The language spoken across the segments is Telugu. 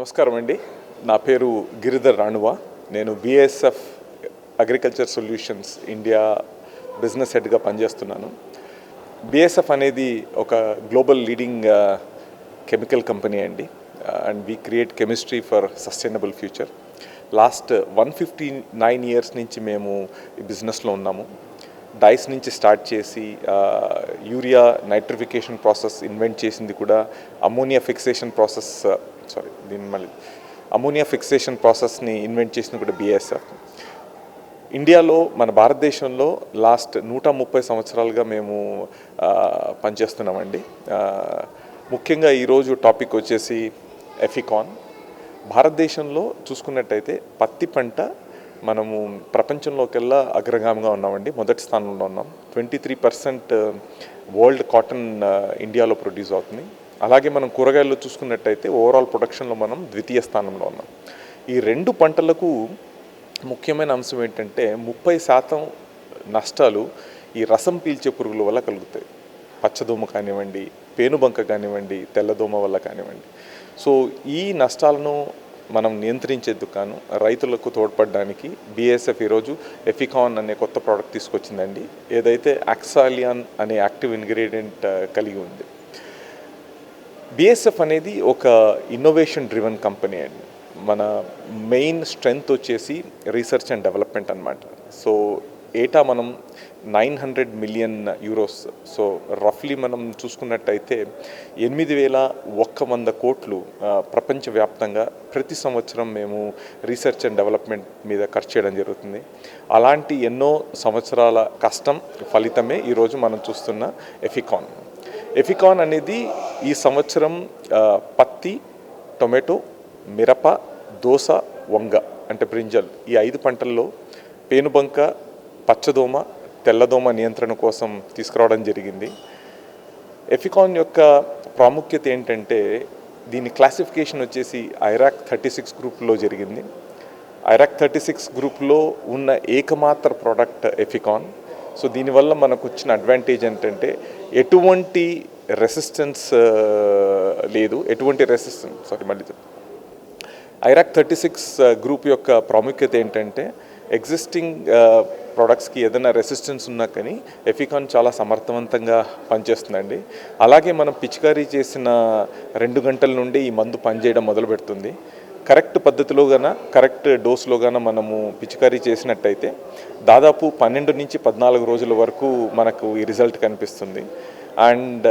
నమస్కారం అండి. నా పేరు గిరిధర్ రాణువా. నేను BASF agriculture solutions India business హెడ్గా పనిచేస్తున్నాను. బిఎస్ఎఫ్ అనేది ఒక గ్లోబల్ లీడింగ్ కెమికల్ కంపెనీ అండి. And we create chemistry for sustainable future. Last 159 years నుంచి మేము ఈ బిజినెస్లో ఉన్నాము. డైస్ నుంచి స్టార్ట్ చేసి యూరియా నైట్రిఫికేషన్ ప్రాసెస్ ఇన్వెంట్ చేసింది కూడా అమోనియా ఫిక్సేషన్ ప్రాసెస్ని ఇన్వెంట్ చేసింది కూడా బిఎస్ఎఫ్. ఇండియాలో మన భారతదేశంలో లాస్ట్ 130 సంవత్సరాలుగా మేము పనిచేస్తున్నామండి. ముఖ్యంగా ఈరోజు టాపిక్ వచ్చేసి ఎఫికాన్. భారతదేశంలో చూసుకున్నట్టయితే పత్తి పంట మనము ప్రపంచంలోకెల్లా అగ్రగామిగా ఉన్నామండి. మొదటి స్థానంలో ఉన్నాం. 23% వరల్డ్ కాటన్ ఇండియాలో ప్రొడ్యూస్ అవుతుంది. అలాగే మనం కూరగాయల్లో చూసుకున్నట్టయితే ఓవరాల్ ప్రొడక్షన్లో మనం ద్వితీయ స్థానంలో ఉన్నాం. ఈ రెండు పంటలకు ముఖ్యమైన అంశం ఏంటంటే 30% నష్టాలు ఈ రసం పీల్చే పురుగుల వల్ల కలుగుతాయి. పచ్చదోమ కానివ్వండి, పేనుబంక కానివ్వండి, తెల్లదోమ వల్ల కానివ్వండి. సో ఈ నష్టాలను మనం నియంత్రించేందుకు గాను రైతులకు తోడ్పడడానికి బిఎస్ఎఫ్ ఈరోజు ఎఫికాన్ అనే కొత్త ప్రోడక్ట్ తీసుకొచ్చిందండి. ఏదైతే ఆక్సాలియాన్ అనే యాక్టివ్ ఇంగ్రీడియంట్ కలిగి ఉంది. బిఎస్ఎఫ్ అనేది ఒక ఇన్నోవేషన్ డ్రివెన్ కంపెనీ అండి. మన మెయిన్ స్ట్రెంగ్త్ వచ్చేసి రీసెర్చ్ అండ్ డెవలప్మెంట్ అన్నమాట. సో ఏటా మనం 900 మిలియన్ యూరోస్, సో రఫ్లీ మనం చూసుకున్నట్టయితే 8,100 కోట్లు ప్రపంచవ్యాప్తంగా ప్రతి సంవత్సరం మేము రీసెర్చ్ అండ్ డెవలప్మెంట్ మీద ఖర్చు చేయడం జరుగుతుంది. అలాంటి ఎన్నో సంవత్సరాల కష్టం ఫలితమే ఈరోజు మనం చూస్తున్న ఎఫికాన్. ఎఫికాన్ అనేది ఈ సంవత్సరం పత్తి, టొమాటో, మిరప, దోస, వంగ అంటే బ్రింజల్ ఈ 5 పంటల్లో పేనుబంక, పచ్చదోమ, తెల్లదోమ నియంత్రణ కోసం తీసుకురావడం జరిగింది. ఎఫికాన్ యొక్క ప్రాముఖ్యత ఏంటంటే దీని క్లాసిఫికేషన్ వచ్చేసి ఐరాక్ 36 గ్రూప్లో జరిగింది. ఐరాక్ 36 గ్రూప్లో ఉన్న ఏకమాత్ర ప్రోడక్ట్ ఎఫికాన్. సో దీనివల్ల మనకు వచ్చిన అడ్వాంటేజ్ ఏంటంటే ఎటువంటి రెసిస్టెన్స్ లేదు. ఐరాక్ 36 గ్రూప్ యొక్క ప్రాముఖ్యత ఏంటంటే ఎగ్జిస్టింగ్ ప్రోడక్ట్స్కి ఏదైనా రెసిస్టెన్స్ ఉన్నా కానీ ఎఫికాన్ చాలా సమర్థవంతంగా పనిచేస్తుందండి. అలాగే మనం పిచికారీ చేసిన 2 గంటల నుండి ఈ మందు పనిచేయడం మొదలు పెడుతుంది. కరెక్ట్ పద్ధతిలో కరెక్ట్ డోస్లో మనము పిచికారీ చేసినట్టయితే దాదాపు 12 నుంచి 14 రోజుల వరకు మనకు ఈ రిజల్ట్ కనిపిస్తుంది. అండ్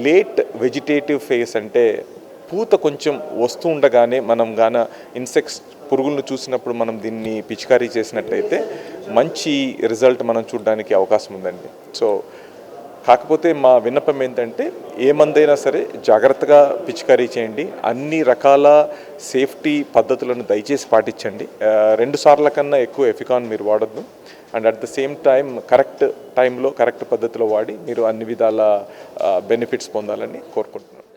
లేట్ వెజిటేటివ్ ఫేస్ అంటే పూత కొంచెం వస్తూ ఉండగానే మనం ఇన్సెక్ట్స్ పురుగులను చూసినప్పుడు మనం దీన్ని పిచికారీ చేసినట్టయితే మంచి రిజల్ట్ మనం చూడడానికి అవకాశం ఉందండి. సో కాకపోతే మా విన్నపం ఏంటంటే ఏ మందైనా సరే జాగ్రత్తగా పిచికారీ చేయండి. అన్ని రకాల సేఫ్టీ పద్ధతులను దయచేసి పాటించండి. 2 సార్ల కన్నా ఎక్కువ ఎఫికాన్ మీరు వాడద్దు. And at the same time correct టైంలో కరెక్ట్ పద్ధతిలో వాడి మీరు అన్ని విధాల బెనిఫిట్స్ పొందాలని కోరుకుంటున్నాను.